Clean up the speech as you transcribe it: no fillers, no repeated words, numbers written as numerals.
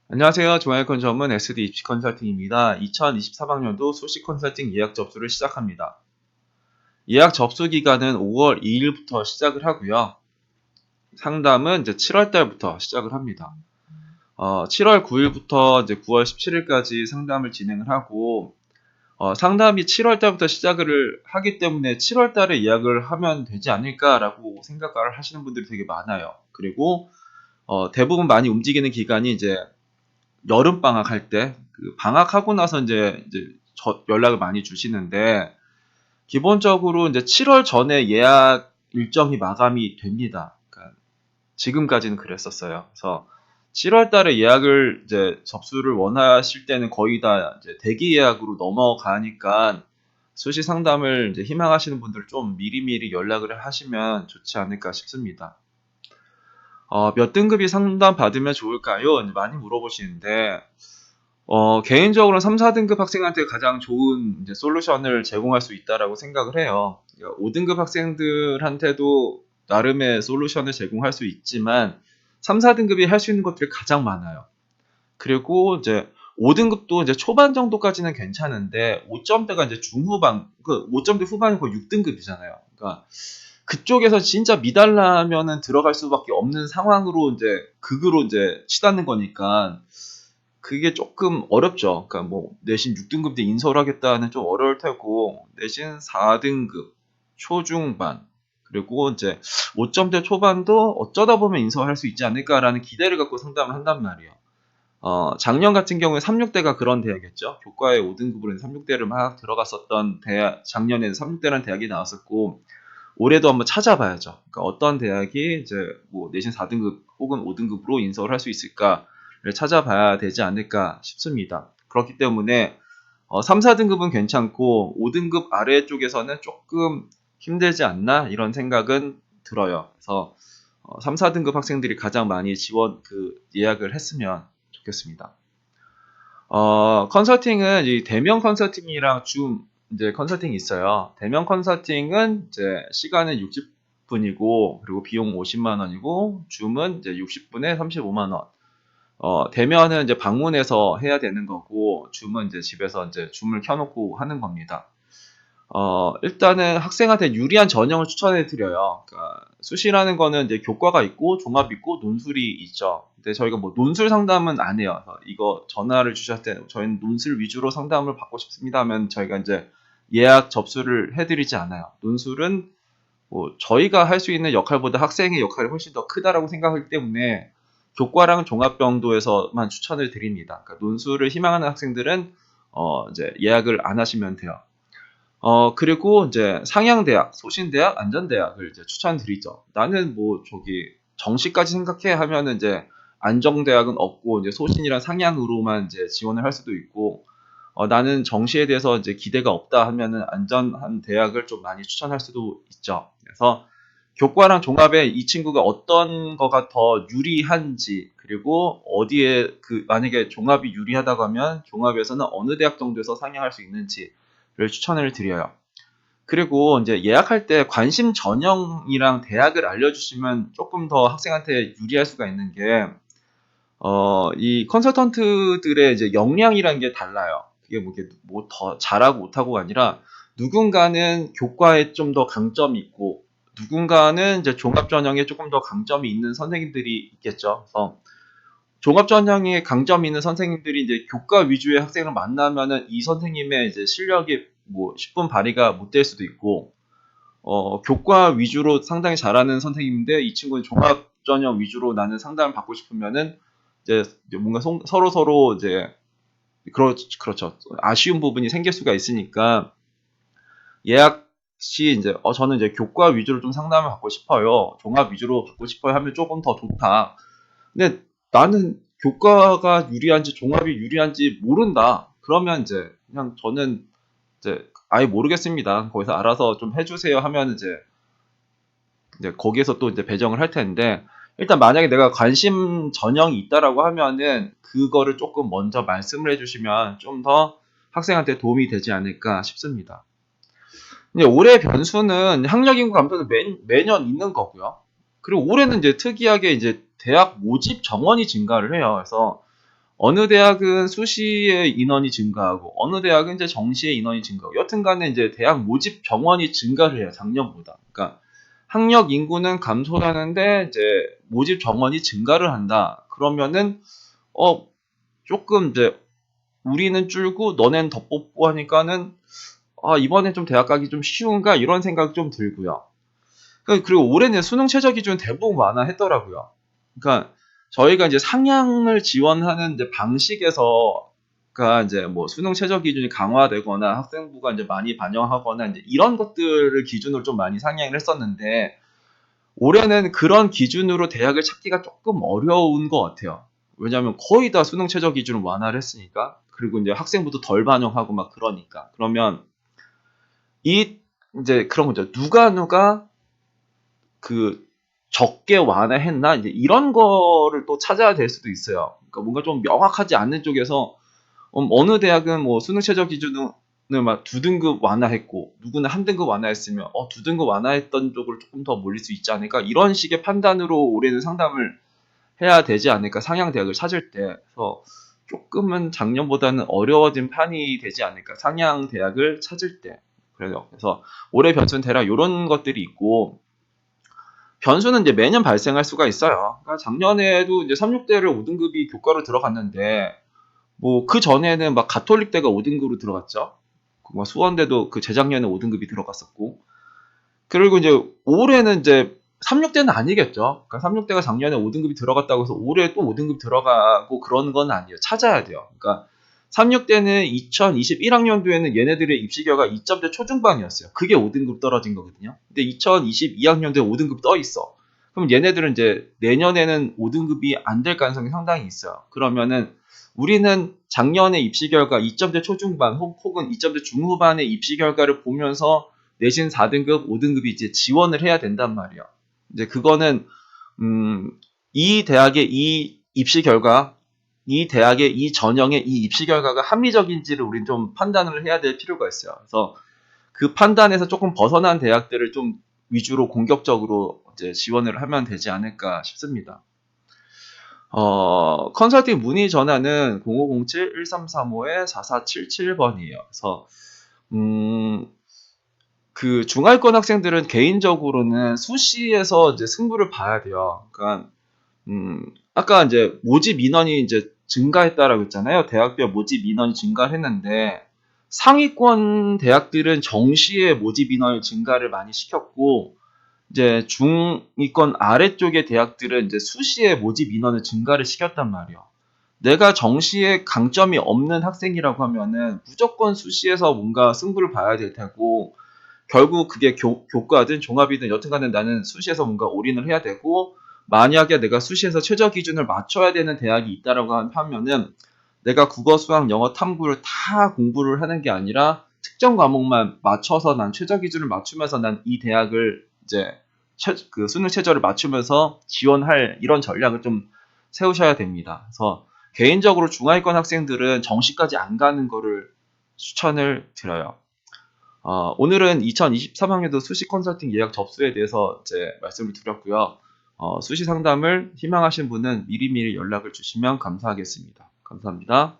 안녕하세요. 중앙일컨 전문 SD 입시 컨설팅입니다. 2024학년도 수시 컨설팅 예약 접수를 시작합니다. 예약 접수 기간은 5월 2일부터 시작을 하고요. 상담은 이제 7월 달부터 시작을 합니다. 7월 9일부터 이제 9월 17일까지 상담을 진행을 하고, 상담이 7월 달부터 시작을 하기 때문에 7월 달에 예약을 하면 되지 않을까라고 생각을 하시는 분들이 되게 많아요. 그리고 대부분 많이 움직이는 기간이 이제 여름 방학할 때, 방학하고 나서 이제 연락을 많이 주시는데, 기본적으로 이제 7월 전에 예약 일정이 마감이 됩니다. 그러니까 지금까지는 그랬었어요. 그래서 7월 달에 예약을 이제 접수를 원하실 때는 거의 다 이제 대기 예약으로 넘어가니까 수시 상담을 이제 희망하시는 분들 좀 미리미리 연락을 하시면 좋지 않을까 싶습니다. 몇 등급이 상담 받으면 좋을까요? 많이 물어보시는데, 개인적으로 3, 4등급 학생한테 가장 좋은 이제 솔루션을 제공할 수 있다라고 생각을 해요. 5등급 학생들한테도 나름의 솔루션을 제공할 수 있지만 3, 4등급이 할 수 있는 것들이 가장 많아요. 그리고 이제 5등급도 이제 초반 정도까지는 괜찮은데 5점대가 이제 중후반, 5점대 후반이 거의 6등급이잖아요. 그러니까 그쪽에서 진짜 미달라면은 들어갈 수밖에 없는 상황으로 이제 극으로 이제 치닫는 거니까 그게 조금 어렵죠. 그러니까 뭐 내신 6등급 때 인서울 하겠다는 좀 어려울 테고 내신 4등급 초중반 그리고 이제 5점대 초반도 어쩌다 보면 인서울 할 수 있지 않을까라는 기대를 갖고 상담을 한단 말이에요. 작년 같은 경우에 36대가 그런 대학이었죠. 교과에 5등급으로 36대를 막 들어갔었던 대학, 작년에는 36대라는 대학이 나왔었고 올해도 한번 찾아봐야죠. 그러니까 어떤 대학이 이제 뭐 내신 4등급 혹은 5등급으로 인서울 할 수 있을까를 찾아봐야 되지 않을까 싶습니다. 그렇기 때문에 3, 4등급은 괜찮고 5등급 아래 쪽에서는 조금 힘들지 않나 이런 생각은 들어요. 그래서 3, 4등급 학생들이 가장 많이 예약을 했으면 좋겠습니다. 컨설팅은 이 대면 컨설팅이랑 줌 이제 컨설팅이 있어요. 대면 컨설팅은 이제 시간은 60분이고 그리고 비용 50만 원이고 줌은 이제 60분에 35만 원. 대면은 이제 방문해서 해야 되는 거고 줌은 이제 집에서 이제 줌을 켜놓고 하는 겁니다. 일단은 학생한테 유리한 전형을 추천해 드려요. 그러니까 수시라는 거는 이제 교과가 있고 종합 있고 논술이 있죠. 근데 저희가 뭐 논술 상담은 안 해요. 그래서 이거 전화를 주셨을 때 저희는 논술 위주로 상담을 받고 싶습니다 하면 저희가 이제 예약 접수를 해드리지 않아요. 논술은 뭐 저희가 할 수 있는 역할보다 학생의 역할이 훨씬 더 크다라고 생각하기 때문에 교과랑 종합 정도에서만 추천을 드립니다. 그러니까 논술을 희망하는 학생들은 이제 예약을 안 하시면 돼요. 그리고 이제 상향대학, 소신대학, 안전대학을 이제 추천드리죠. 나는 뭐 정시까지 생각해 하면은 이제 안정대학은 없고 이제 소신이랑 상향으로만 이제 지원을 할 수도 있고, 나는 정시에 대해서 이제 기대가 없다 하면은 안전한 대학을 좀 많이 추천할 수도 있죠. 그래서 교과랑 종합에 이 친구가 어떤 거가 더 유리한지, 그리고 어디에 만약에 종합이 유리하다고 하면 종합에서는 어느 대학 정도에서 상향할 수 있는지를 추천을 드려요. 그리고 이제 예약할 때 관심 전형이랑 대학을 알려주시면 조금 더 학생한테 유리할 수가 있는 게, 이 컨설턴트들의 이제 역량이라는 게 달라요. 그게 뭐 더 잘하고 못하고가 아니라 누군가는 교과에 좀 더 강점이 있고 누군가는 이제 종합 전형에 조금 더 강점이 있는 선생님들이 있겠죠. 그래서 종합 전형에 강점이 있는 선생님들이 이제 교과 위주의 학생을 만나면은 이 선생님의 이제 실력이 뭐 10분 발휘가 못 될 수도 있고, 교과 위주로 상당히 잘하는 선생님인데 이 친구는 종합 전형 위주로 나는 상담을 받고 싶으면은 이제 뭔가 서로 이제 그렇죠. 아쉬운 부분이 생길 수가 있으니까 예약 시 이제 저는 이제 교과 위주로 좀 상담을 받고 싶어요. 종합 위주로 받고 싶어요 하면 조금 더 좋다. 근데 나는 교과가 유리한지 종합이 유리한지 모른다. 그러면 이제 그냥 저는 이제 아예 모르겠습니다. 거기서 알아서 좀 해주세요 하면 이제 거기에서 또 이제 배정을 할 텐데, 일단 만약에 내가 관심 전형이 있다라고 하면은 그거를 조금 먼저 말씀을 해주시면 좀 더 학생한테 도움이 되지 않을까 싶습니다. 근데 올해 변수는 학력 인구 감소는 매년 있는 거고요. 그리고 올해는 이제 특이하게 이제 대학 모집 정원이 증가를 해요. 그래서 어느 대학은 수시의 인원이 증가하고 어느 대학은 이제 정시의 인원이 증가하고 여튼간에 이제 대학 모집 정원이 증가를 해요. 작년보다. 그러니까 학력 인구는 감소하는데 이제 모집 정원이 증가를 한다. 그러면은 조금 이제 우리는 줄고 너넨 더 뽑고 하니까는 이번에 좀 대학 가기 좀 쉬운가 이런 생각 좀 들고요. 그리고 올해는 수능 최저 기준 대부분 완화했더라고요. 그러니까 저희가 이제 상향을 지원하는 이제 방식에서 가 이제 뭐 수능 최저 기준이 강화되거나 학생부가 이제 많이 반영하거나 이제 이런 것들을 기준으로 좀 많이 상향을 했었는데 올해는 그런 기준으로 대학을 찾기가 조금 어려운 것 같아요. 왜냐하면 거의 다 수능 최저 기준을 완화를 했으니까 그리고 이제 학생부도 덜 반영하고 막 그러니까 그러면 이 이제 그런 거죠. 누가 그 적게 완화했나 이제 이런 거를 또 찾아야 될 수도 있어요. 그러니까 뭔가 좀 명확하지 않는 쪽에서 어느 대학은 뭐 수능 최저 기준을 막 2등급 완화했고 누구는 1등급 완화했으면 2등급 완화했던 쪽으로 조금 더 몰릴 수 있지 않을까 이런 식의 판단으로 올해는 상담을 해야 되지 않을까 상향 대학을 찾을 때 그래서 조금은 작년보다는 어려워진 판이 되지 않을까 상향 대학을 찾을 때 그래서 올해 변수는 대략 이런 것들이 있고 변수는 이제 매년 발생할 수가 있어요. 그러니까 작년에도 이제 36대를 5등급이 교과로 들어갔는데, 뭐, 그 전에는 막 가톨릭대가 5등급으로 들어갔죠. 뭐 수원대도 그 재작년에 5등급이 들어갔었고. 그리고 이제 올해는 이제 36대는 아니겠죠. 그러니까 36대가 작년에 5등급이 들어갔다고 해서 올해 또 5등급 들어가고 그러는 건 아니에요. 찾아야 돼요. 그러니까 36대는 2021학년도에는 얘네들의 입시 결과 2점대 초중반이었어요. 그게 5등급 떨어진 거거든요. 근데 2022학년도에 5등급 떠 있어. 그럼 얘네들은 이제 내년에는 5등급이 안 될 가능성이 상당히 있어요. 그러면은 우리는 작년에 입시 결과 2점대 초중반 혹은 2점대 중후반의 입시 결과를 보면서 내신 4등급, 5등급이 이제 지원을 해야 된단 말이에요. 이제 그거는 이 대학의 이 입시 결과, 이 대학의 이 전형의 이 입시 결과가 합리적인지를 우린 좀 판단을 해야 될 필요가 있어요. 그래서 그 판단에서 조금 벗어난 대학들을 좀 위주로 공격적으로 이제 지원을 하면 되지 않을까 싶습니다. 컨설팅 문의 전화는 0507-1335-4477번이에요. 그래서 그 중하위권 학생들은 개인적으로는 수시에서 이제 승부를 봐야 돼요. 그러니까 아까 이제 모집 인원이 이제 증가했다라고 했잖아요. 대학별 모집 인원이 증가했는데 상위권 대학들은 정시에 모집 인원을 증가를 많이 시켰고 이제 중위권 아래쪽의 대학들은 이제 수시에 모집 인원을 증가를 시켰단 말이에요. 내가 정시에 강점이 없는 학생이라고 하면은 무조건 수시에서 뭔가 승부를 봐야 될 테고 결국 그게 교과든 종합이든 여튼간에 나는 수시에서 뭔가 올인을 해야 되고 만약에 내가 수시에서 최저 기준을 맞춰야 되는 대학이 있다라고 하면은 내가 국어, 수학, 영어, 탐구를 다 공부를 하는 게 아니라 특정 과목만 맞춰서 난 최저 기준을 맞추면서 난 이 대학을 이제 그 수능 최저를 맞추면서 지원할 이런 전략을 좀 세우셔야 됩니다. 그래서 개인적으로 중하위권 학생들은 정시까지 안 가는 거를 추천을 드려요. 오늘은 2023학년도 수시 컨설팅 예약 접수에 대해서 이제 말씀을 드렸고요. 수시 상담을 희망하신 분은 미리미리 연락을 주시면 감사하겠습니다. 감사합니다.